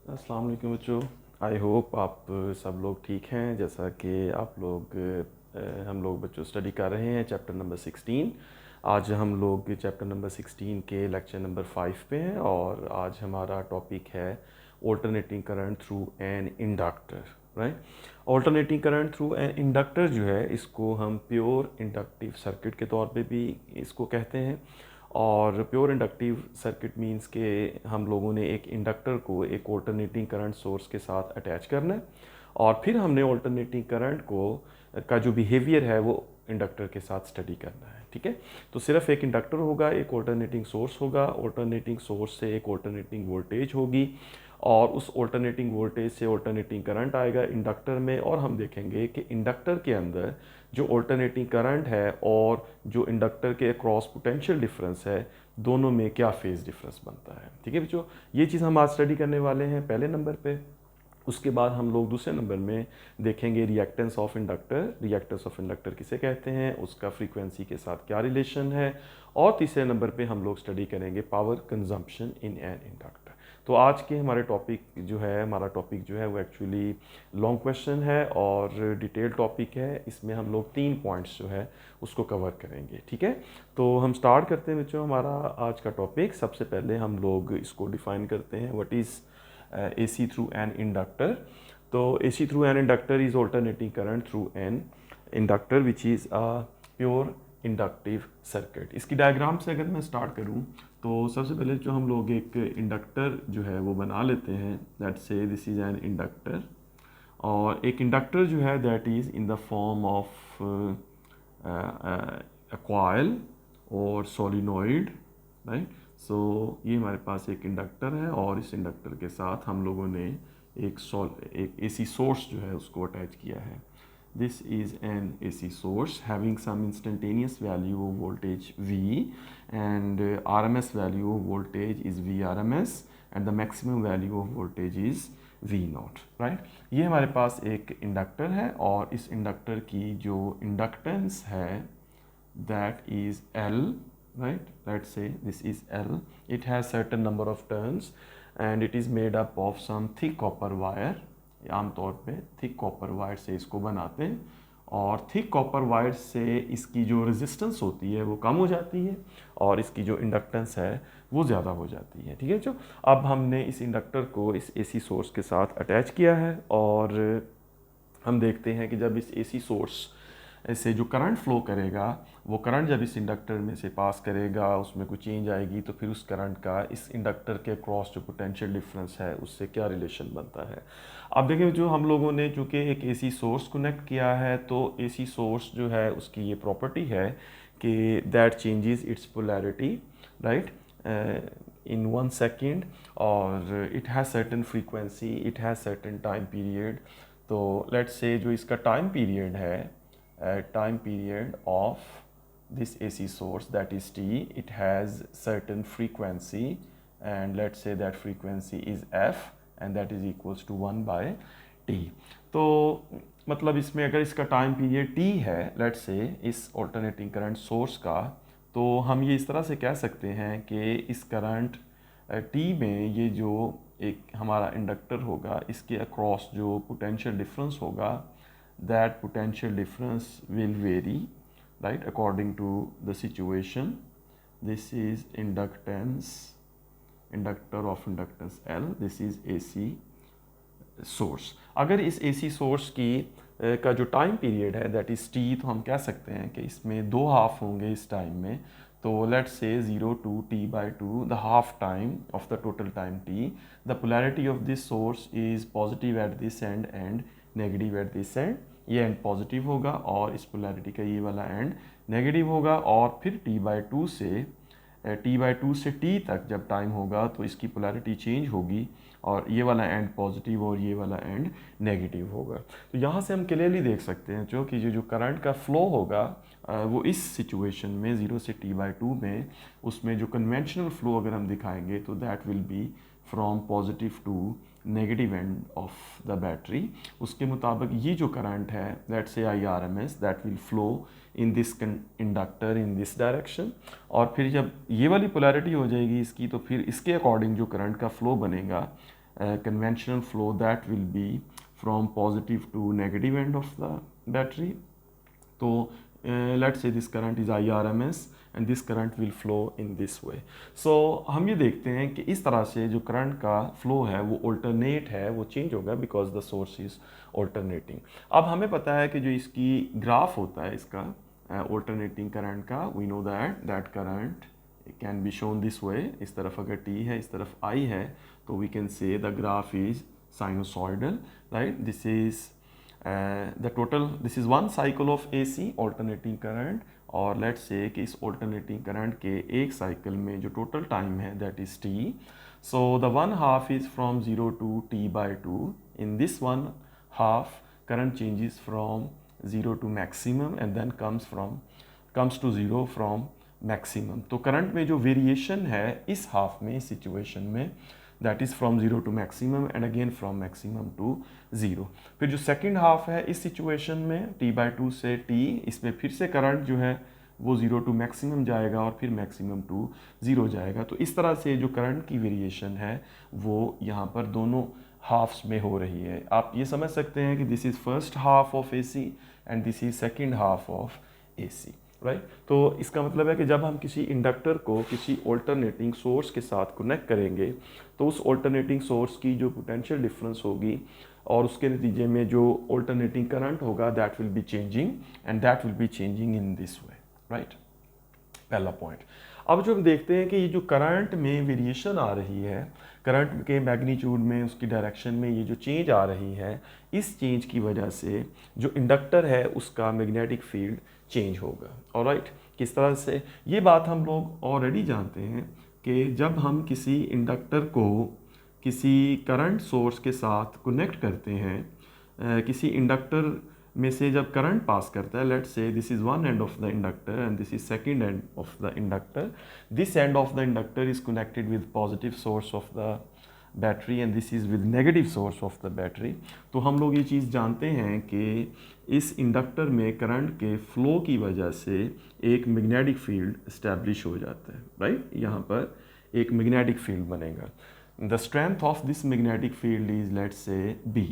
अस्सलाम वालेकुम बच्चों। आई होप आप सब लोग ठीक हैं। जैसा कि आप लोग हम लोग बच्चों स्टडी कर रहे हैं चैप्टर नंबर 16। आज हम लोग चैप्टर नंबर 16 के लेक्चर नंबर 5 पे हैं और आज हमारा टॉपिक है alternating current through an inductor. Right, alternating current through an inductor जो है इसको हम प्योर इंडक्टिव सर्किट के तौर पे भी इसको कहते हैं। और प्योर इंडक्टिव सर्किट मींस के हम लोगों ने एक इंडक्टर को एक ऑल्टरनेटिंग करंट सोर्स के साथ अटैच करना है और फिर हमने ऑल्टरनेटिंग करंट को का जो बिहेवियर है वो इंडक्टर के साथ स्टडी करना है। ठीक है, तो सिर्फ एक इंडक्टर होगा, एक ऑल्टरनेटिंग सोर्स होगा, ऑल्टरनेटिंग सोर्स से एक ऑल्टरनेटिंग वोल्टेज होगी और उस ऑल्टरनेटिंग वोल्टेज से ऑल्टरनेटिंग करंट आएगा इंडक्टर में। और हम देखेंगे कि इंडक्टर के अंदर जो ऑल्टरनेटिंग करंट है और जो इंडक्टर के अक्रॉस पोटेंशियल डिफरेंस है दोनों में क्या फेज डिफरेंस बनता है। ठीक है बच्चों, ये चीज़ हम आज स्टडी करने वाले हैं पहले नंबर पे। उसके बाद हम लोग दूसरे नंबर में देखेंगे reactance of inductor. Reactance of inductor किसे कहते हैं, उसका फ्रीक्वेंसी के साथ क्या रिलेशन है। और तीसरे नंबर पे हम लोग स्टडी करेंगे power consumption in an inductor. तो आज के हमारे टॉपिक जो है हमारा टॉपिक जो है वो एक्चुअली लॉन्ग क्वेश्चन है और डिटेल टॉपिक है। इसमें हम लोग 3 पॉइंट्स जो है उसको कवर करेंगे। ठीक है, तो हम स्टार्ट करते हैं बच्चों हमारा आज का टॉपिक। सबसे पहले हम लोग इसको डिफाइन करते हैं, what is AC through an inductor. तो AC through an inductor is alternating current through an inductor which is a pure inductive circuit. इसकी डायग्राम से अगर मैं स्टार्ट करूं तो सबसे पहले जो हम लोग एक इंडक्टर जो है वो बना लेते हैं। दैट से दिस इज एन इंडक्टर और एक इंडक्टर जो है that is in the form of a coil और सोलिनॉइड। राइट, सो ये हमारे पास एक इंडक्टर है और इस इंडक्टर के साथ हम लोगों ने एक AC सोर्स जो है उसको अटैच किया है। This is an AC source having some instantaneous value of voltage V and RMS value of voltage is VRMS and the maximum value of voltage is V naught. Right, ये हमारे पास एक inductor है और इस inductor की जो inductance है that is L, right? Let's say this is L. It has certain number of turns and it is made up of some thick copper wire. आमतौर पे थिक कॉपर वायर से इसको बनाते हैं और थिक कॉपर वायर से इसकी जो रेजिस्टेंस होती है वो कम हो जाती है और इसकी जो इंडक्टेंस है वो ज़्यादा हो जाती है। ठीक है, जो अब हमने इस इंडक्टर को इस AC सोर्स के साथ अटैच किया है और हम देखते हैं कि जब इस AC सोर्स से जो करंट फ्लो करेगा वो करंट जब इस इंडक्टर में से पास करेगा उसमें कुछ चेंज आएगी तो फिर उस करंट का इस इंडक्टर के क्रॉस जो पोटेंशियल डिफरेंस है उससे क्या रिलेशन बनता है। अब देखिए जो हम लोगों ने चूँकि एक AC सोर्स कनेक्ट किया है तो AC सोर्स जो है उसकी ये प्रॉपर्टी है कि that changes its polarity right in 1 second और it has certain frequency, it has certain time period. तो लेट्स से जो इसका टाइम पीरियड है time period of this AC source that is T, it has certain frequency and let's say that frequency is F and that is equals to 1 by T। तो मतलब इसमें अगर इसका time period T है let's say इस alternating current source का, तो हम ये इस तरह से कह सकते हैं कि इस करंट T में ये जो एक हमारा इंडक्टर होगा इसके अक्रॉस जो पोटेंशियल डिफरेंस होगा that potential difference will vary right according to the situation. This is inductance, inductor of inductance L, this is AC source। अगर इस AC सोर्स की का जो टाइम पीरियड है दैट इज़ T, तो हम कह सकते हैं कि इसमें 2 हाफ होंगे इस टाइम में। तो लेट्स से 0 to T/2 the half time of the total time T। The polarity of this source is positive at this and negative at this and. ये एंड पॉजिटिव होगा और इस पोलैरिटी का ये वाला एंड नेगेटिव होगा और फिर T/2 से T तक जब टाइम होगा तो इसकी पोलैरिटी चेंज होगी और ये वाला एंड पॉजिटिव और ये वाला एंड नेगेटिव होगा। तो यहाँ से हम क्लियरली देख सकते हैं जो कि जो करंट का फ्लो होगा वो इस सिचुएशन में 0 से T/2 में उसमें जो कन्वेंशनल फ्लो अगर हम दिखाएंगे तो that will be from positive to negative end of the battery. उसके मुताबिक ये जो करंट है that say IRMS that will flow in this inductor in this direction और फिर जब ये वाली पोलैरिटी हो जाएगी इसकी तो फिर इसके अकॉर्डिंग जो करंट का फ्लो बनेगा conventional flow that will be from positive to negative end of the battery. So let's say this current is IRMS and this current will flow in this way. So हम ये देखते हैं कि इस तरह से जो करंट का फ्लो है वो ऑल्टरनेट है, वो चेंज होगा because the source is alternating. अब हमें पता है कि जो इसकी ग्राफ होता है इसका ऑल्टरनेटिंग करंट का, we know that current can be shown this way. इस तरफ अगर T है, इस तरफ I है, तो we can say the graph is sinusoidal, right. This is the total, this is one cycle of AC alternating current, और let's say कि इस alternating current के एक cycle में जो total time है that is T. So the one half is from 0 to T/2. In this one half current changes from 0 to maximum and then comes to 0 from maximum. तो current में जो variation है इस half में, इस situation में, that is from 0 to maximum and again from maximum to 0. फिर जो second half है इस situation में T/2 से T, इसमें फिर से current जो है वो 0 to maximum जाएगा और फिर maximum to 0 जाएगा. तो इस तरह से जो current की variation है वो यहाँ पर दोनों halves में हो रही है. आप ये समझ सकते हैं कि this is first half of AC and this is second half of AC. Right. तो इसका मतलब है कि जब हम किसी इंडक्टर को किसी ऑल्टरनेटिंग सोर्स के साथ कनेक्ट करेंगे तो उस ऑल्टरनेटिंग सोर्स की जो पोटेंशियल डिफरेंस होगी और उसके नतीजे में जो ऑल्टरनेटिंग करंट होगा that will be changing and that will be changing in this way, right. पहला पॉइंट. अब जो हम देखते हैं कि ये जो करंट में वेरिएशन आ रही है, करंट के मैग्नीट्यूड में, उसकी डायरेक्शन में ये जो चेंज आ रही है, इस चेंज की वजह से जो इंडक्टर है उसका मैग्नेटिक फील्ड चेंज होगा. ऑलराइट. किस तरह से, ये बात हम लोग ऑलरेडी जानते हैं कि जब हम किसी इंडक्टर को किसी करंट सोर्स के साथ कनेक्ट करते हैं, किसी इंडक्टर में से जब करंट पास करता है, let's say this is one and of the inductor and this is second and of the inductor. This and of the inductor is connected with positive source of the battery and this is with negative source of the battery. तो हम लोग ये चीज़ जानते हैं कि इस inductor में current के फ्लो की वजह से एक मैग्नेटिक फील्ड इस्टेब्लिश हो जाता है, राइट. यहाँ पर एक मैग्नेटिक फील्ड बनेगा. The strength of this magnetic field is let's say B.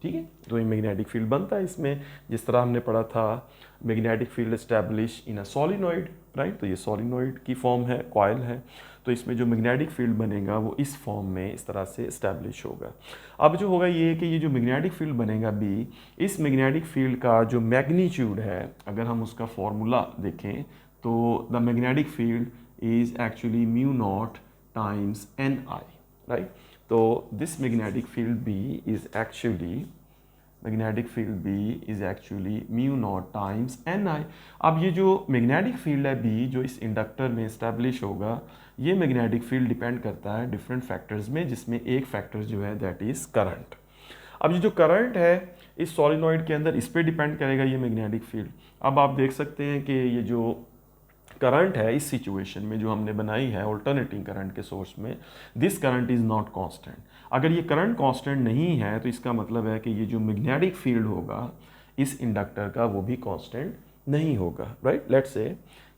ठीक है. तो ये मैग्नेटिक फील्ड बनता है इसमें, जिस तरह हमने पढ़ा था magnetic field establish in a solenoid, right. तो ये सॉलिनॉइड की फॉर्म है, कॉइल है. तो इसमें जो मैग्नेटिक फील्ड बनेगा वो इस फॉर्म में इस तरह से इस्टेब्लिश होगा. अब जो होगा ये कि ये जो मैग्नेटिक फील्ड बनेगा B, इस मैग्नेटिक फील्ड का जो मैग्नीट्यूड है, अगर हम उसका फॉर्मूला देखें तो the magnetic field is actually mu naught times NI, right. तो this magnetic field B is actually mu naught times NI. अब ये जो मैग्नेटिक फील्ड है B जो इस इंडक्टर में इस्टेब्लिश होगा, ये मैग्नेटिक फील्ड डिपेंड करता है डिफरेंट फैक्टर्स में, जिसमें एक फैक्टर जो है दैट इज़ करंट. अब ये जो करंट है इस सॉलिनॉइड के अंदर, इस पर डिपेंड करेगा ये मैग्नेटिक फील्ड. अब आप देख सकते हैं कि ये जो करंट है इस सिचुएशन में जो हमने बनाई है ऑल्टरनेटिंग करंट के सोर्स में, this current is not constant. अगर ये करंट कांस्टेंट नहीं है तो इसका मतलब है कि ये जो मैग्नेटिक फील्ड होगा इस इंडक्टर का वो भी कांस्टेंट नहीं होगा, राइट. लेट्स से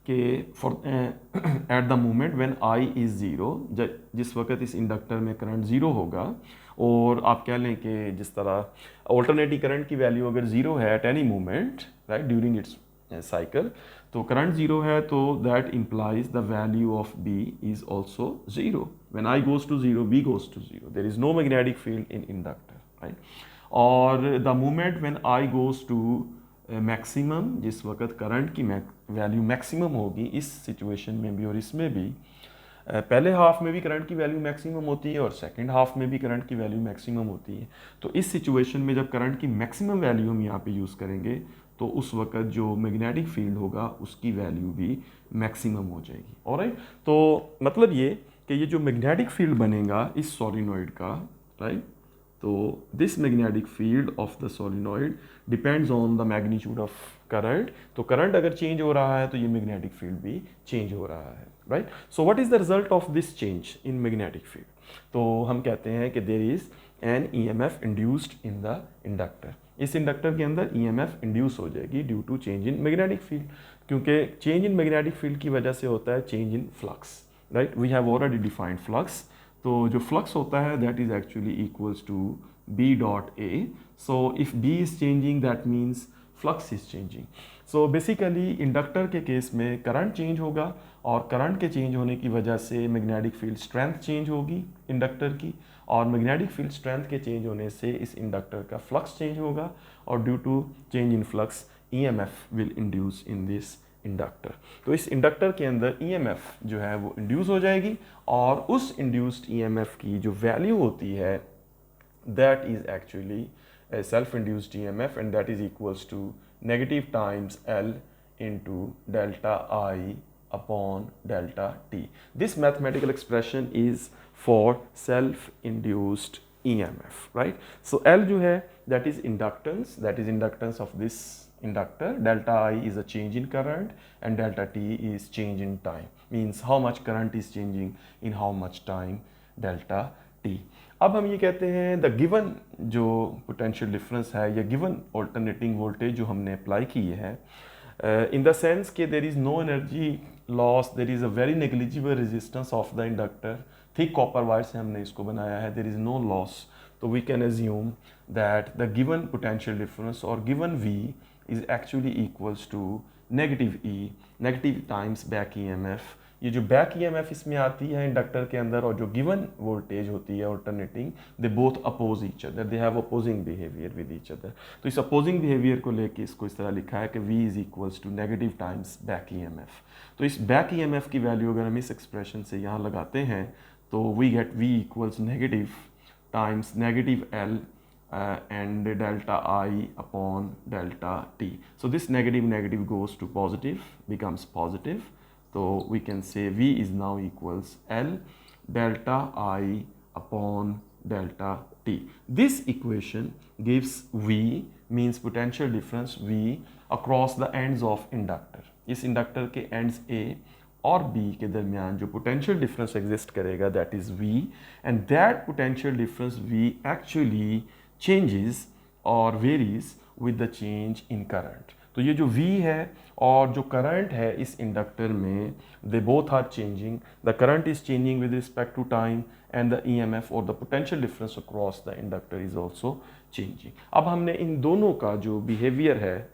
कि for at the moment when I is 0, जिस वक्त इस इंडक्टर में करंट 0 होगा, और आप कह लें कि जिस तरह ऑल्टरनेटिंग करंट की वैल्यू अगर 0 है at any moment, right, during its cycle, तो करंट 0 है तो that implies the value of B is also 0. When I goes to 0, B goes to 0. There is no magnetic field in inductor, right. और the moment when I goes to maximum, जिस वक्त current की value maximum होगी, इस situation में भी और इसमें भी, पहले हाफ में भी करंट की वैल्यू मैक्सिमम होती है और सेकंड हाफ में भी करंट की वैल्यू मैक्सिमम होती है. तो इस सिचुएशन में जब करंट की मैक्सिमम वैल्यू हम यहाँ पे यूज़ करेंगे तो उस वक्त जो मैग्नेटिक फील्ड होगा उसकी वैल्यू भी मैक्सिमम हो जाएगी. ऑलराइट. तो मतलब ये कि ये जो मैग्नेटिक फील्ड बनेगा इस सॉलिनॉइड का, राइट, तो this magnetic field of the solenoid depends on the magnitude of current. तो करंट अगर चेंज हो रहा है तो ये मैग्नेटिक फील्ड भी चेंज हो रहा है, right. So what is the result of this change in magnetic field? तो हम कहते हैं कि there is an EMF induced in the inductor. इस इंडक्टर के अंदर EMF इंड्यूस हो जाएगी due to change in magnetic field, क्योंकि चेंज इन मैग्नेटिक फील्ड की वजह से होता है change in flux, right. We have already defined flux. तो जो फ्लक्स होता है that is actually equals to B dot A. So if B is changing that means flux is changing. So basically inductor के case में current change होगा और current के change होने की वजह से मैग्नेटिक फील्ड स्ट्रेंथ चेंज होगी इंडक्टर की, और मैग्नेटिक फील्ड स्ट्रेंथ के चेंज होने से इस इंडक्टर का फ्लक्स चेंज होगा, और due to change in flux EMF will induce in this inductor. तो इस इंडक्टर के अंदर ईएमएफ जो है वो इंड्यूस हो जाएगी, और उस इंड्यूस्ड ईएमएफ की जो वैल्यू होती है that is actually a self-induced EMF, and that is equals to negative times L into delta I upon delta T. This mathematical expression is for self-induced EMF, right? So L जो है that is inductance of this inductor. Delta I is a change in current and delta T is change in time, means how much current is changing in how much time, delta T. अब हम ये कहते हैं the given जो potential difference है या given alternating voltage जो हमने अप्लाई की है, इन द सेंस कि there is no energy loss, there is a very negligible resistance of the inductor. Thick copper wire से हमने इसको बनाया है, देर इज़ नो लॉस. तो we can assume that the given potential difference और given V is actually equals to negative E, negative times back EMF. ये जो back EMF इसमें आती है इंडक्टर के अंदर, और जो गिवन वोल्टेज होती है alternating, they both oppose each other, they have opposing behaviour with each other. तो इस अपोजिंग बिहेवियर को लेके इसको इस तरह लिखा है कि V is equals to negative times back EMF. तो इस बैक ईएमएफ की वैल्यू अगर हम इस एक्सप्रेशन से यहाँ लगाते हैं तो we get V equals negative times negative L and delta I upon delta T. So this negative goes to positive, becomes positive. So we can say V is now equals L delta I upon delta T. This equation gives V, means potential difference V across the ends of inductor. इस inductor के ends A और B के दरमियान जो potential difference exist करेगा that is V, and that potential difference V actually changes or varies with the change in current. तो ये जो V है और जो करंट है इस इंडक्टर में, they both are changing. The current is changing with respect to time and the EMF और the potential difference across the inductor is also changing. अब हमने इन दोनों का जो बिहेवियर है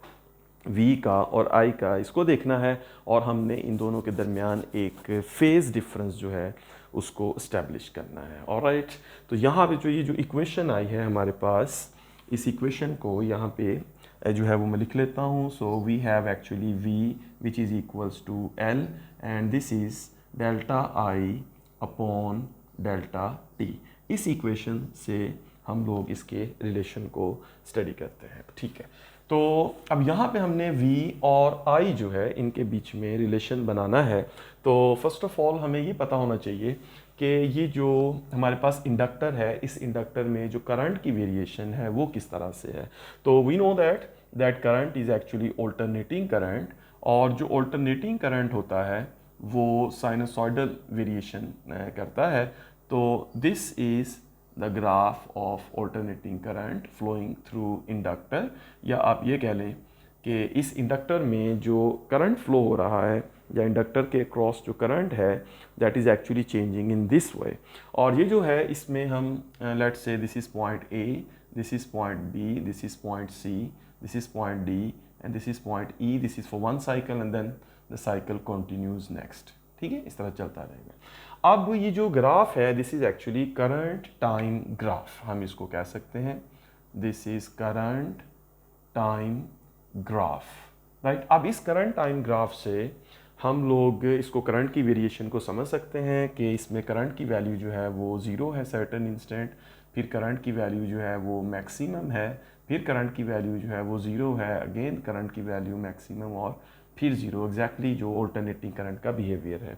V का और I का, इसको देखना है, और हमने इन दोनों के दरमियान एक फेज डिफरेंस जो है उसको इस्टेब्लिश करना है. ऑलराइट, तो यहाँ पे जो ये जो इक्वेशन आई है हमारे पास, इस इक्वेशन को यहाँ पे जो है वो मैं लिख लेता हूँ. So we have actually V which is equals to L and this is delta I upon delta T. इस इक्वेशन से हम लोग इसके रिलेशन को स्टडी करते हैं. ठीक है, तो अब यहाँ पे हमने V और I जो है इनके बीच में रिलेशन बनाना है. तो फर्स्ट ऑफ ऑल हमें ये पता होना चाहिए कि ये जो हमारे पास इंडक्टर है, इस इंडक्टर में जो करंट की वेरिएशन है वो किस तरह से है. तो we know that current is actually alternating current, और जो ऑल्टरनेटिंग करंट होता है वो साइनसॉइडल वेरिएशन करता है. तो this is the graph of alternating current flowing through inductor, या आप ये कह लें कि इस इंडक्टर में जो करंट फ्लो हो रहा है या इंडक्टर के क्रॉस जो करंट है that is actually changing in this way. और ये जो है इसमें हम let's say this is point A, this is point B, this is point C, this is point D, and this is point E. This is for one cycle and then the cycle continues next. ठीक है, इस तरह चलता रहेगा. अब ये जो graph है this is actually current time graph, हम इसको कह सकते हैं. This is current time graph, right. अब इस करंट टाइम ग्राफ से हम लोग इसको करंट की वेरिएशन को समझ सकते हैं कि इसमें करंट की वैल्यू जो है वो ज़ीरो है सर्टेन इंस्टेंट, फिर करंट की वैल्यू जो है वो मैक्सिमम है, फिर करंट की वैल्यू जो है वो ज़ीरो है, अगेन करंट की वैल्यू मैक्सिमम, और फिर ज़ीरो. एग्जैक्टली जो ऑल्टरनेटिंग करंट का बिहेवियर है.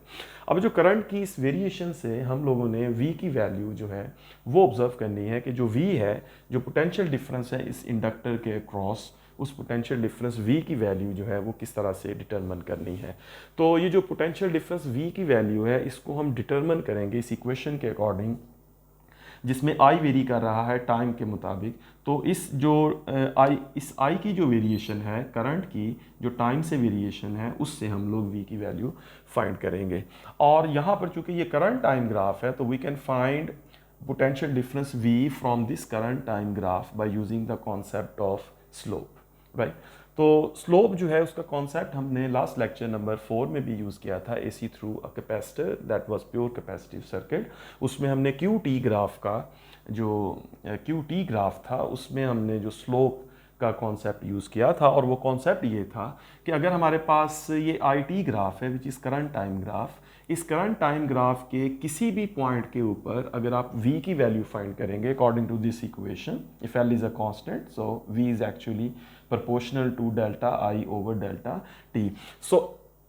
अब जो करंट की इस वेरिएशन से हम लोगों ने V की वैल्यू जो है वो ऑब्जर्व करनी है कि जो V है, जो पोटेंशियल डिफरेंस है इस इंडक्टर के अक्रॉस, उस पोटेंशियल डिफरेंस V की वैल्यू जो है वो किस तरह से डिटरमिन करनी है. तो ये जो पोटेंशियल डिफरेंस V की वैल्यू है इसको हम डिटरमिन करेंगे इस इक्वेशन के अकॉर्डिंग जिसमें आई वेरी कर रहा है टाइम के मुताबिक, तो इस आई की जो वेरिएशन है करंट की, जो टाइम से वेरिएशन है, उससे हम लोग वी की वैल्यू फाइंड करेंगे। और यहाँ पर चूंकि ये करंट टाइम ग्राफ है, तो we can find potential difference V from this current time graph by using the concept of slope, right? तो स्लोप जो है उसका कॉन्सेप्ट हमने लास्ट लेक्चर नंबर 4 में भी यूज़ किया था, AC through a capacitor that was pure capacitive circuit. उसमें हमने QT ग्राफ का जो QT ग्राफ था उसमें हमने जो स्लोप का कॉन्सेप्ट यूज़ किया था, और वो कॉन्सेप्ट ये था कि अगर हमारे पास ये IT ग्राफ है which is current time graph, इस करंट टाइम ग्राफ के किसी भी पॉइंट के ऊपर अगर आप v की वैल्यू फाइंड करेंगे according to this equation, if l is a constant so v is actually proportional to delta I over delta t. So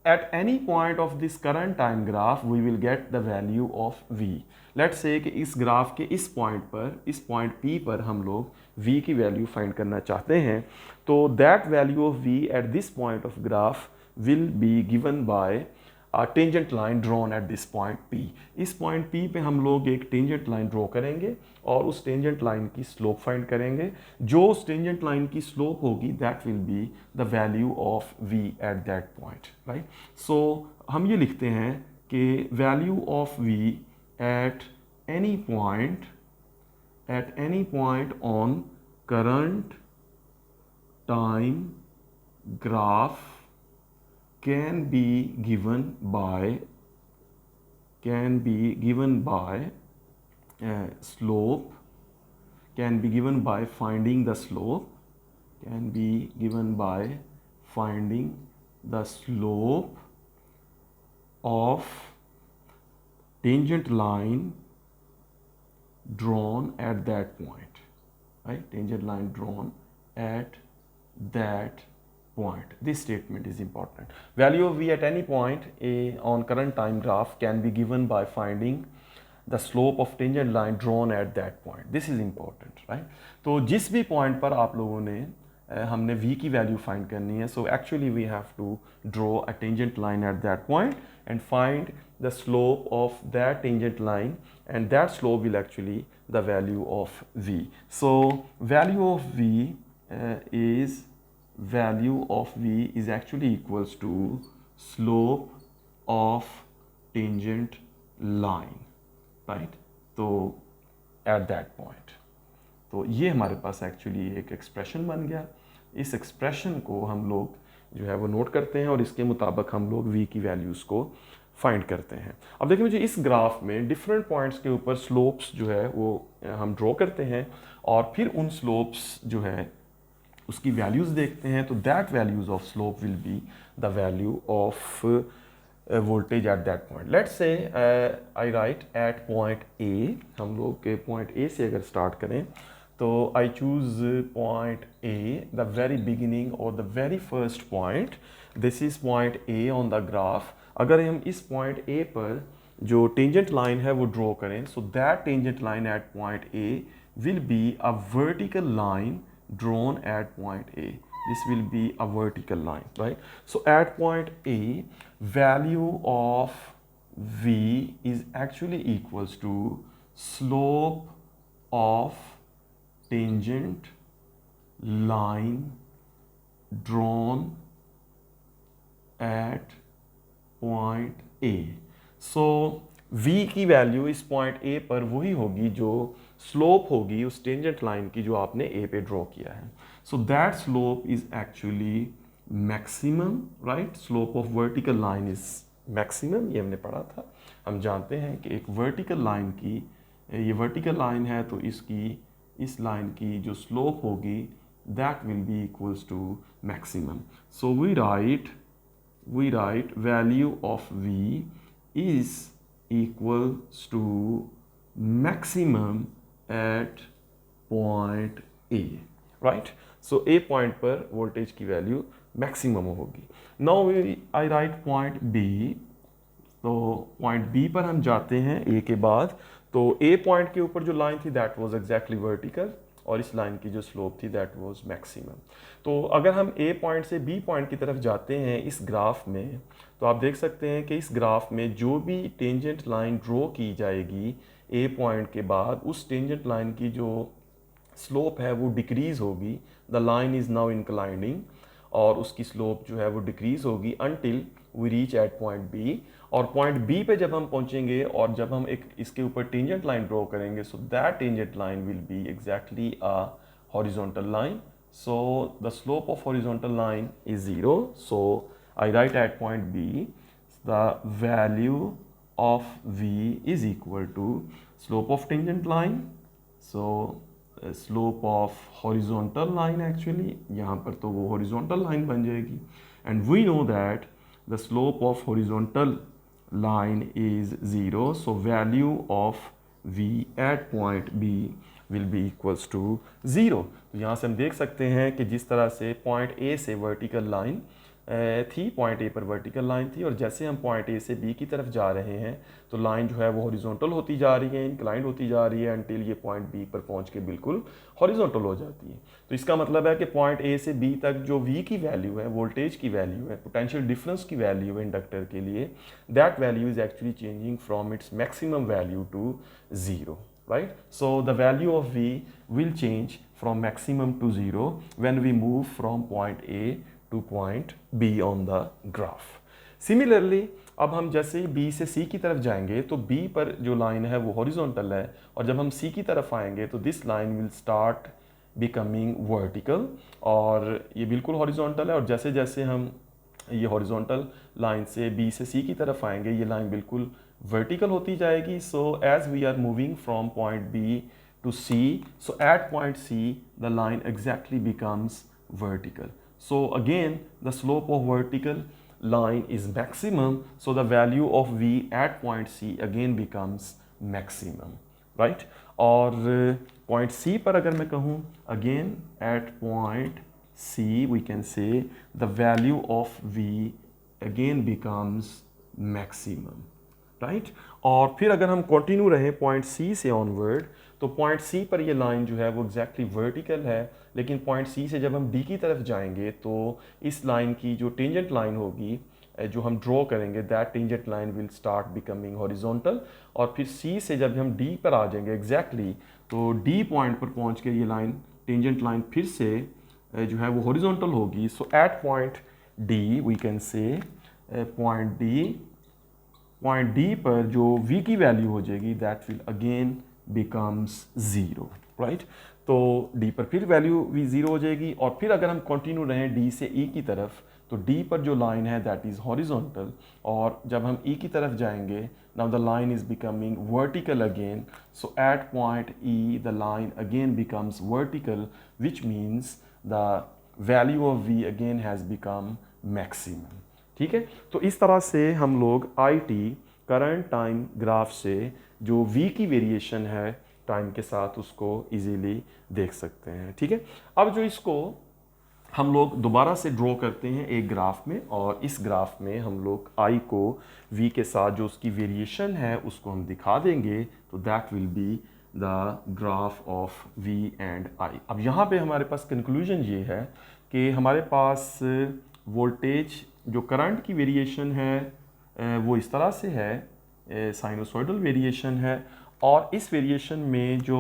at any point of this current time graph we will get the value of v. Let's say कि इस graph के इस point पर, इस point p पर हम लोग v की वैल्यू फाइंड करना चाहते हैं, तो that value of v at this point of graph will be given by tangent line drawn at this point P। इस पॉइंट P पे हम लोग एक टेंजेंट लाइन ड्रॉ करेंगे और उस टेंजेंट लाइन की स्लोप फाइंड करेंगे। जो उस टेंजेंट लाइन की स्लोप होगी that will be the value of V at that point, right. So हम ये लिखते हैं कि value of V at any point on current time graph can be given by slope, can be given by finding the slope, can be given by finding the slope of tangent line drawn at that point, right? Tangent line drawn at that point. This statement is important. Value of V at any point on current time graph can be given by finding the slope of tangent line drawn at that point. This is important, right? तो जिस भी point पर आप लोगों ने हमने V की value find करनी है, so actually we have to draw a tangent line at that point and find the slope of that tangent line, and that slope will actually the value of V. So value of V is actually equals to slope of tangent line, right? तो at that point, तो ये हमारे पास actually एक expression बन गया। इस expression को हम लोग जो है वो नोट करते हैं और इसके मुताबिक हम लोग V की वैल्यूज़ को फाइंड करते हैं। अब देखिए मुझे इस ग्राफ में डिफरेंट पॉइंट्स के ऊपर स्लोप्स जो है वो हम ड्रॉ करते हैं और फिर उन स्लोप्स जो है उसकी वैल्यूज़ देखते हैं, तो that values of slope will be the value of voltage at that point. Let's say I write at point A, हम लोग के पॉइंट ए से अगर स्टार्ट करें तो I choose point A, the very beginning और the very first point. This is point A on the graph. अगर हम इस पॉइंट ए पर जो टेंजेंट लाइन है वो ड्रॉ करें, सो that tangent line at point A will be a vertical line drawn at point A. This will be a vertical line, right? So at point A, value of V is actually equals to slope of tangent line drawn at point A. So V की value इस point A पर वही होगी जो slope होगी उस tangent line की जो आपने ए पे ड्रॉ किया है। So that slope is actually maximum, right? Slope of vertical line is maximum, ये हमने पढ़ा था। हम जानते हैं कि एक वर्टिकल लाइन की, ये वर्टिकल लाइन है तो इसकी, इस लाइन की जो स्लोप होगी that will be equals to maximum. So we write value of V is equals to maximum at point A, right? So A point पर वोल्टेज की वैल्यू मैक्सिमम होगी। Now I write point B, तो point B पर हम जाते हैं A के बाद, तो A पॉइंट के ऊपर जो लाइन थी दैट वाज एग्जैक्टली वर्टिकल और इस लाइन की जो स्लोप थी दैट वाज मैक्सिमम। तो अगर हम A पॉइंट से B पॉइंट की तरफ जाते हैं इस ग्राफ में, तो आप देख सकते हैं कि इस ग्राफ में जो भी टेंजेंट लाइन ड्रॉ की जाएगी ए पॉइंट के बाद उस टेंजेंट लाइन की जो स्लोप है वो डिक्रीज होगी, the line is now inclining, और उसकी स्लोप जो है वो डिक्रीज होगी until we reach at point B. और पॉइंट बी पे जब हम पहुंचेंगे और जब हम एक इसके ऊपर टेंजेंट लाइन ड्रॉ करेंगे, so that tangent line will be exactly a horizontal line. So the slope of horizontal line is zero. So I write at point B the value of v is equal to slope of tangent line, so slope of horizontal line, actually यहाँ पर तो वो horizontal line बन जाएगी, and we know that the slope of horizontal line is 0, so value of v at point b will be equals to 0। तो यहाँ से हम देख सकते हैं कि जिस तरह से पॉइंट ए से वर्टिकल लाइन थी, पॉइंट ए पर वर्टिकल लाइन थी, और जैसे हम पॉइंट ए से बी की तरफ जा रहे हैं तो लाइन जो है वो हॉरिजॉन्टल होती जा रही है, इंक्लाइंड होती जा रही है अनटिल ये पॉइंट बी पर पहुंच के बिल्कुल हॉरिजॉन्टल हो जाती है। तो इसका मतलब है कि पॉइंट ए से बी तक जो वी की वैल्यू है, वोल्टेज की वैल्यू है, पोटेंशियल डिफरेंस की वैल्यू है इंडक्टर के लिए, that value is actually changing from its maximum value to zero, right? So the value of V will change from maximum to zero when we move from point A to point B on the graph. Similarly, अब हम जैसे ही B से C की तरफ जाएंगे तो B पर जो लाइन है वो हॉरिजॉन्टल है, और जब हम C की तरफ आएंगे तो this line will start becoming vertical, और ये बिल्कुल हॉरिजॉन्टल है, और जैसे जैसे हम ये हॉरिजॉन्टल लाइन से B से C की तरफ आएंगे ये लाइन बिल्कुल वर्टिकल होती जाएगी। So as we are moving from point B to C, so at point C the line exactly becomes vertical. So again the slope of vertical line is maximum, so the value of V at point C again becomes maximum, right? और point C पर अगर मैं कहूँ again at point C we can say the value of V again becomes maximum, right? और फिर अगर हम continue रहें पॉइंट सी से ऑनवर्ड तो पॉइंट सी पर ये लाइन जो है वो एग्जैक्टली वर्टिकल है, लेकिन पॉइंट सी से जब हम डी की तरफ जाएंगे तो इस लाइन की जो टेंजेंट लाइन होगी जो हम ड्रॉ करेंगे, that tangent line will start becoming horizontal, और फिर सी से जब हम डी पर आ जाएंगे एग्जैक्टली तो डी पॉइंट पर पहुंच के ये लाइन टेंजेंट लाइन फिर से जो है वो हॉरिजॉन्टल होगी। So at point D we can say point D पर जो v की वैल्यू हो जाएगी that will again becomes zero, right? तो d पर फिर वैल्यू v ज़ीरो हो जाएगी, और फिर अगर हम कंटिन्यू रहें d से e की तरफ तो d पर जो लाइन है दैट इज़ हॉरिजॉन्टल, और जब हम e की तरफ जाएंगे now the line is becoming vertical again. So at point e the line again becomes vertical which means the value of v again has become maximum, ठीक है? तो इस तरह से हम लोग I T current time graph से जो v की वेरिएशन है टाइम के साथ उसको इजीली देख सकते हैं, ठीक है? अब जो इसको हम लोग दोबारा से ड्रॉ करते हैं एक ग्राफ में, और इस ग्राफ में हम लोग i को v के साथ जो उसकी वेरिएशन है उसको हम दिखा देंगे, तो that will be the graph of v and i। अब यहाँ पे हमारे पास कंक्लूजन ये है कि हमारे पास वोल्टेज जो करंट की वेरिएशन है वो इस तरह से है, साइनोसॉइडल वेरिएशन है, और इस वेरिएशन में जो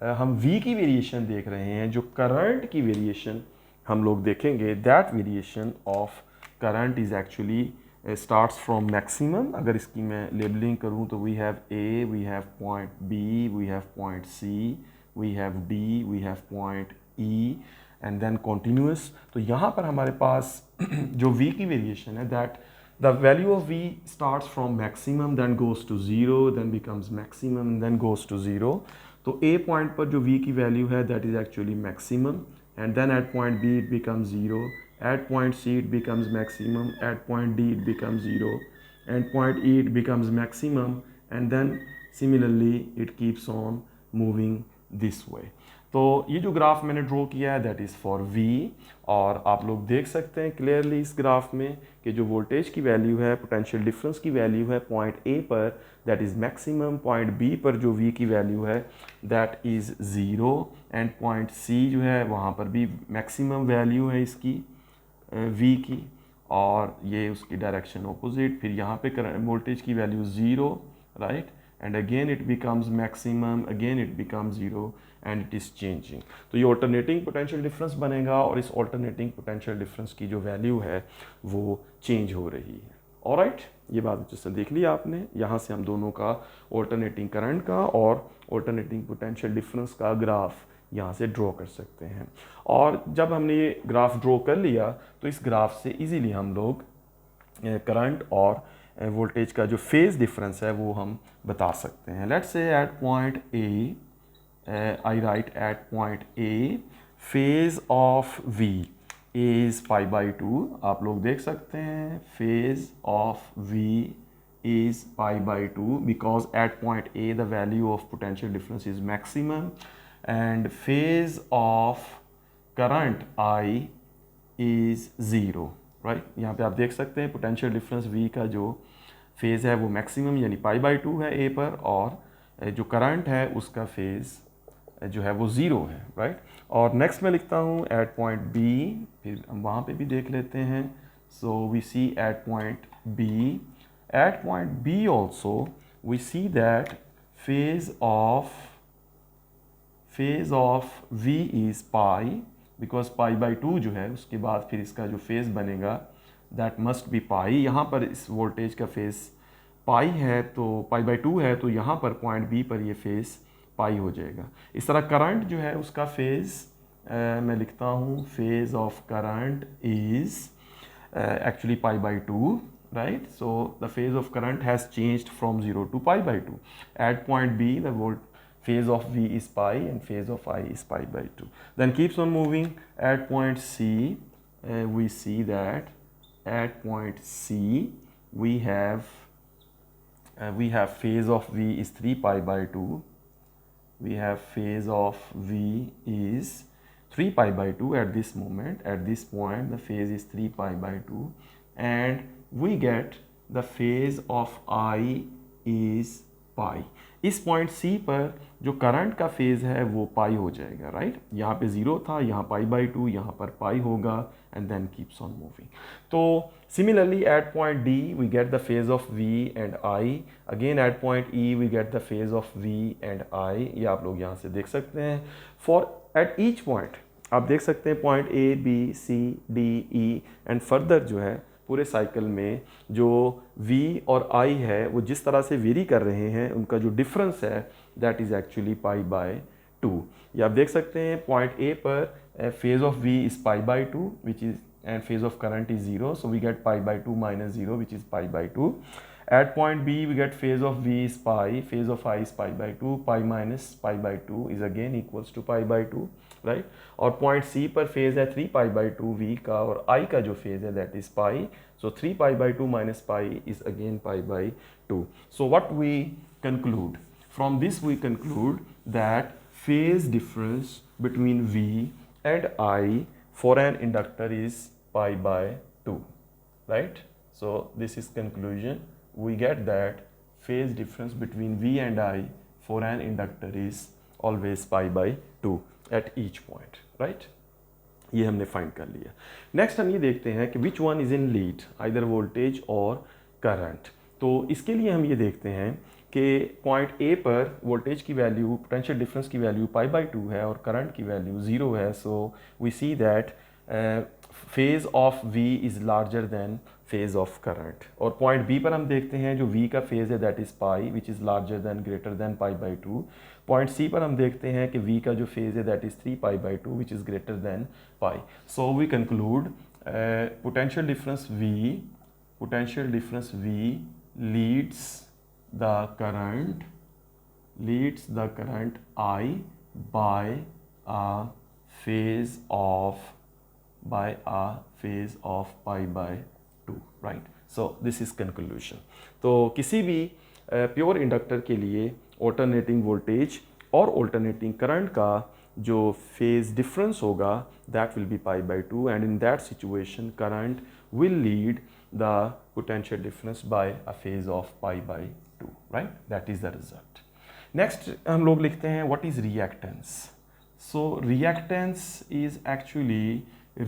हम v की वेरिएशन देख रहे हैं, जो करंट की वेरिएशन हम लोग देखेंगे, that variation of current is actually starts from maximum. अगर इसकी मैं लेबलिंग करूँ तो we have A, we have point B, we have point C, we have D, we have point E and then continues. तो यहाँ पर हमारे पास जो v की वेरिएशन है that the value of v starts from maximum then goes to zero then becomes maximum then goes to zero. तो a point पर जो v की वैल्यू है that is actually maximum, and then at point b it becomes zero, at point c it becomes maximum, at point d it becomes zero, and point e it becomes maximum, and then similarly it keeps on moving this way. तो ये जो graph मैंने draw किया है that is for v, और आप लोग देख सकते हैं क्लियरली इस ग्राफ में कि जो वोल्टेज की वैल्यू है, पोटेंशियल डिफरेंस की वैल्यू है पॉइंट a पर that is maximum, point b पर जो v की वैल्यू है that is zero, and point c जो है वहाँ पर भी मैक्सिमम वैल्यू है इसकी v की, और ये उसकी डायरेक्शन ऑपोजिट। फिर यहाँ पे वोल्टेज की value zero, right, and again it becomes maximum, again it becomes 0 and it is changing. तो ये ऑल्टरनेटिंग पोटेंशियल डिफरेंस बनेगा और इस ऑल्टरनेटिंग पोटेंशियल डिफरेंस की जो वैल्यू है वो चेंज हो रही है। ऑलराइट, ये बात अच्छे से देख लिया आपने। यहाँ से हम दोनों का ऑल्टरनेटिंग करंट का और ऑल्टरनेटिंग पोटेंशियल डिफरेंस का ग्राफ यहाँ से ड्रॉ कर सकते हैं। और जब हमने ये ग्राफ ड्रॉ कर लिया तो इस ग्राफ से इजीली हम लोग करंट और वोल्टेज का जो फेज डिफरेंस है वो हम बता सकते हैं। Let's say at point A, I write at point A phase of V is pi by 2। आप लोग देख सकते हैं फेज of V is pi by 2 because at point A the value of potential difference is maximum and phase of current I is 0, right? यहाँ पे आप देख सकते हैं पोटेंशियल डिफरेंस V का जो फेज़ है वो मैक्सिमम यानी पाई बाई 2 है A पर, और जो करंट है उसका फेज़ जो है वो 0 है, राइट? और नेक्स्ट मैं लिखता हूँ एट पॉइंट B, फिर हम वहाँ पे भी देख लेते हैं। So we see at point B, at point B also we see that phase of V is pi because pi by 2 जो है उसके बाद फिर इसका जो फेज बनेगा that must be pi। यहाँ पर इस वोल्टेज का फेज पाई है तो पाई बाई 2 है, तो यहाँ पर पॉइंट B पर ये फेज पाई हो जाएगा। इस तरह करंट जो है उसका फेज मैं लिखता हूँ phase of current is actually pi by 2, right? So the phase of current has changed from 0 to pi by 2. At point B the phase of V is pi and phase of I is pi by 2. Then keeps on moving. At point C we see that at point C we have phase of V is 3 pi by 2. We have phase of V is 3 pi by 2 at this moment. At this point the phase is 3 pi by 2 and we get the phase of I is pi। इस point C पर जो current का phase है वो पाई हो जाएगा, right? यहाँ पे 0 था, यहाँ पाई बाई 2, यहाँ पर पाई होगा and then keeps on moving. तो similarly at point D we get the phase of V and I, again at point E we get the phase of V and I। ये आप लोग यहाँ से देख सकते हैं। फॉर एट ईच पॉइंट आप देख सकते हैं point A, B, C, D, E and further जो है पूरे साइकिल में जो V और I है वो जिस तरह से वेरी कर रहे हैं उनका जो डिफरेंस है that is actually pi by 2। ये आप देख सकते हैं पॉइंट A पर phase of V is pi by 2 which is and phase of current is 0, so we get pi by 2 minus 0 which is pi by 2। At point B we get phase of V is pi, phase of I is pi by 2, pi minus pi by 2 is again equals to pi by 2, right? और point C पर phase है 3 pi by 2 V का और I का जो phase है that is pi, so 3 pi by 2 minus pi is again pi by 2. So what we conclude? From this we conclude that phase difference between V and I for an inductor is pi by 2, right? So this is conclusion. We get that phase difference between V and I for an inductor is always pi by 2 at each point, right? ये हमने find कर लिया। Next हम ये देखते हैं कि which one is in lead, either voltage और करंट। तो इसके लिए हम ये देखते हैं कि पॉइंट ए पर वोल्टेज की वैल्यू, पोटेंशियल डिफरेंस की वैल्यू पाई बाई 2 है और करंट की वैल्यू 0 है। So we see that phase of V is larger than phase of current. और पॉइंट B पर हम देखते हैं जो V का फेज है that is pi which is larger then greater than pi by 2। Point C पर हम देखते हैं कि V का जो फेज है that is 3 pi by 2 which is greater than pi. So we conclude potential difference V leads the current I by a phase of pi by 2, right? So this is conclusion. तो किसी भी pure inductor के लिए alternating voltage और alternating current का जो phase difference होगा that will B pi by 2 and in that situation current will lead the potential difference bye a phase of pi by 2, right? That is the result. Next हम लोग लिखते हैं what is reactance. So reactance is actually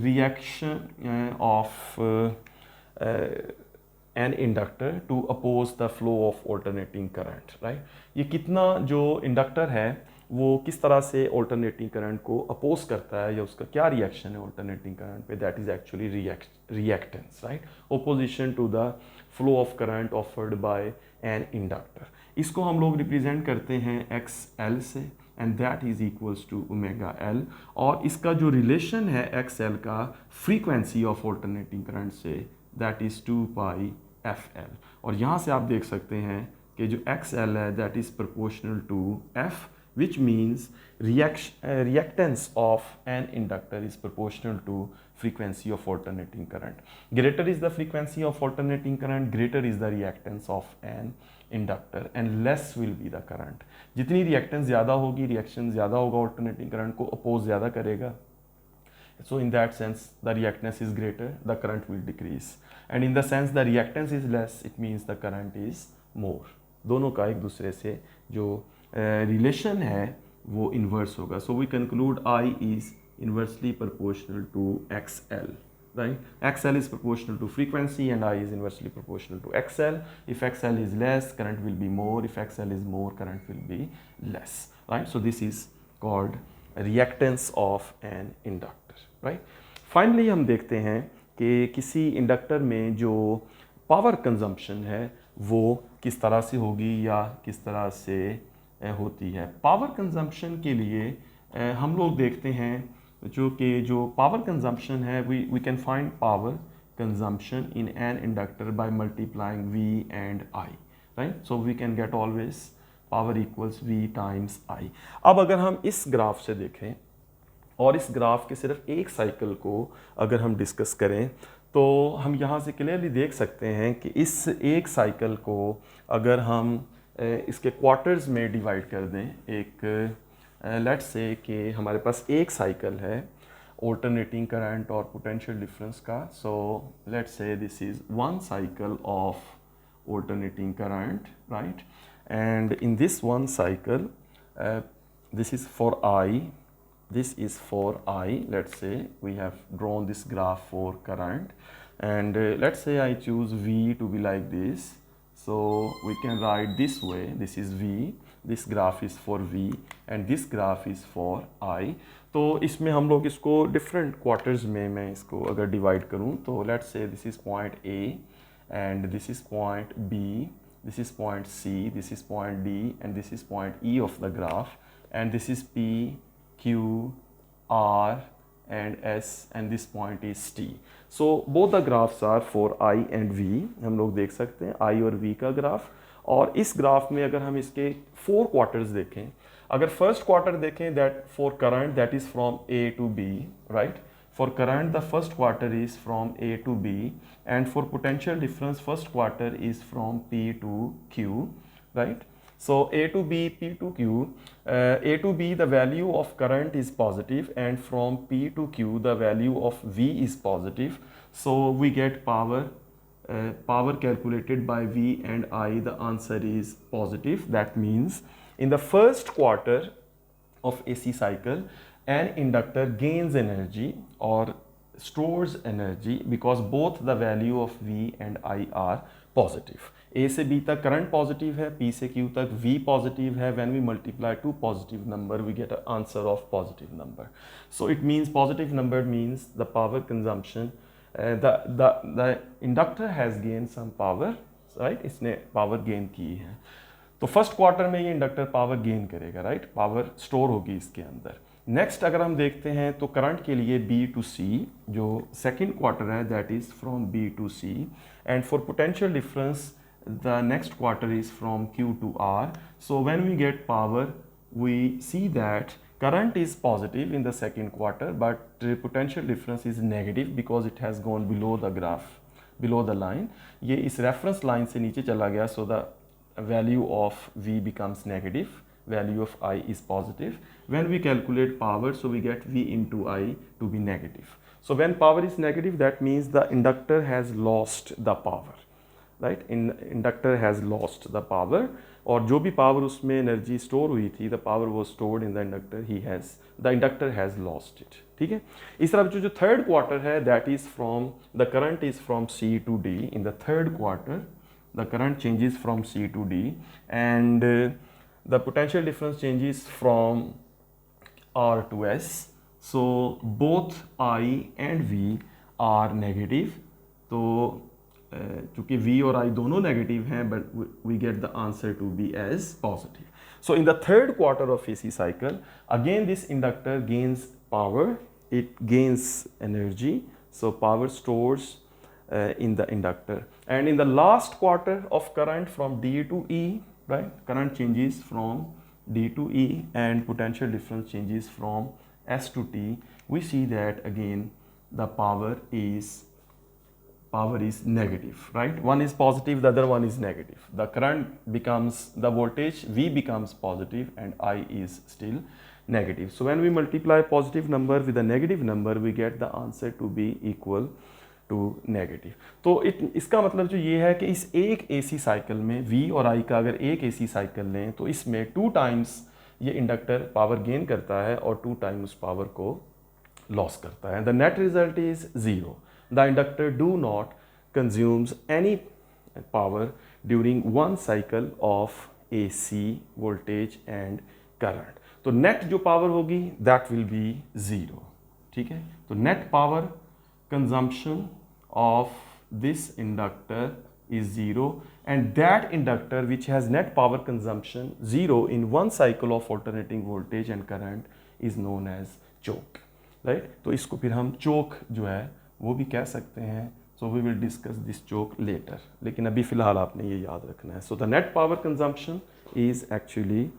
reaction of an inductor to oppose the flow of alternating current, right? ये कितना जो inductor है वो किस तरह से ऑल्टरनेटिंग करंट को अपोज करता है या उसका क्या रिएक्शन है ऑल्टरनेटिंग करंट पे, that is actually reactance, right? Opposition to the flow of current offered by an inductor. इसको हम लोग रिप्रेजेंट करते हैं एक्स एल से, and that is equals to omega L. और इसका जो रिलेशन है एक्स एल का फ्रीक्वेंसी ऑफ ऑल्टरनेटिंग करंट से, that is 2 pi F L. और यहाँ से आप देख सकते हैं कि जो एक्स एल है that is proportional to F, which means reactance of an inductor is proportional to frequency of alternating current. Greater is the frequency of alternating current, greater is the reactance of an inductor, and less will be the current. जितनी reactance ज़्यादा होगी, reaction ज़्यादा होगा, alternating current को oppose ज़्यादा करेगा. So in that sense, the reactance is greater, the current will decrease. And in the sense the reactance is less, it means the current is more. दोनों का एक दूसरे से जो रिलेशन है वो इन्वर्स होगा। So we conclude I is inversely proportional to X L, right? X L is proportional to frequency and I is inversely proportional to X L. If X L is less, current will be more, if X L is more, current will be less, right? So this is called reactance of an inductor, right? Finally हम देखते हैं कि किसी inductor में जो power consumption है वो किस तरह से होगी या किस तरह से होती है। पावर कंजम्पशन के लिए हम लोग देखते हैं जो पावर कंजम्पशन है, we can find power consumption in an inductor by multiplying V and I, right? So we can get always power equals V times I। अब अगर हम इस ग्राफ से देखें और इस ग्राफ के सिर्फ एक साइकिल को अगर हम डिस्कस करें तो हम यहाँ से क्लियरली देख सकते हैं कि इस एक साइकिल को अगर हम इसके क्वार्टर्स में डिवाइड कर दें, एक लेट्स से कि हमारे पास एक साइकिल है ऑल्टरनेटिंग करंट और पोटेंशियल डिफरेंस का। So let's say this is one cycle of alternating current, right? And in this one cycle this is for I, this is for I. Let's say we have drawn this graph for current, and let's say I choose V to be like this. So we can write this way, this is V, this graph is for V and this graph is for I. तो इसमें हम लोग इसको different quarters में मैं इसको अगर divide करूँ तो let's say this is point A and this is point B, this is point C, this is point D and this is point E of the graph, and this is P, Q, R and S and this point is T. So both the graphs are for I and V. हम लोग देख सकते हैं I और V का graph. और इस graph में अगर हम इसके 4 क्वार्टर्स देखें, अगर फर्स्ट क्वार्टर देखें that for current that is from A to B, right? For current the first quarter is from A to B, and for potential difference first quarter is from P to Q, right? So A to B, P to Q, A to B the value of current is positive, and from P to Q the value of V is positive. So we get power calculated by V and I, the answer is positive. That means in the first quarter of AC cycle an inductor gains energy or stores energy because both the value of V and I are positive. A से B तक current positive है, P से Q तक V positive है। When we multiply two positive number, we get an answer of positive number. So it means positive number means the power consumption. The inductor has gained some power, right? इसने power gain की है। तो first quarter में ये inductor power gain करेगा, right? Power store होगी इसके अंदर। नेक्स्ट अगर हम देखते हैं तो करंट के लिए B to C जो सेकेंड क्वार्टर है that is from B to C, and for potential difference the next quarter is from Q to R. So when we get power, we see that current is positive in the second quarter, but potential difference is negative because it has gone below the graph, below the line. ये इस reference line से नीचे चला गया, so the value of V becomes negative, value of I is positive. When we calculate power, so we get V into I to be negative. So when power is negative, that means the inductor has lost the power. Right? Inductor has lost the power, और जो भी power उसमें energy store हुई थी, the power was stored in the inductor, the inductor has lost it. ठीक है। इस तरह जो थर्ड क्वार्टर है that is from the current is from C to D in the third quarter the current changes from C to D and the potential difference changes from R to S. So both I and V are negative. तो चूँकि V और I दोनों negative हैं but we get the answer to be as positive. So in the third quarter of AC cycle, again this inductor gains power, it gains energy, so power stores in the inductor. And in the last quarter of current from D to E, right, current changes from D to E and potential difference changes from S to T, we see that again the power is negative, right? One is positive, the other one is negative. The current becomes, the voltage V becomes positive and I is still negative. So when we multiply positive number with a negative number, we get the answer to be equal to negative. तो इसका मतलब जो ये है कि इस एक AC cycle में V और I का अगर एक एसी साइकिल लें तो इसमें 2 टाइम्स ये इंडक्टर पावर गेन करता है और 2 टाइम उस पावर को लॉस करता है। The net result is 0। The inductor do not consumes any power during one cycle of AC voltage and current. तो नेट जो पावर होगी दैट विल बी 0, ठीक है। तो net power consumption of this inductor is 0 and that inductor which has net power consumption 0 in one cycle of alternating voltage and current is known as choke, right? तो इसको फिर हम choke जो है वो भी कह सकते हैं। So we will discuss this choke later, लेकिन अभी फिलहाल आपने ये याद रखना है। So the net power consumption is actually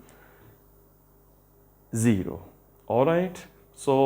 0, all right? So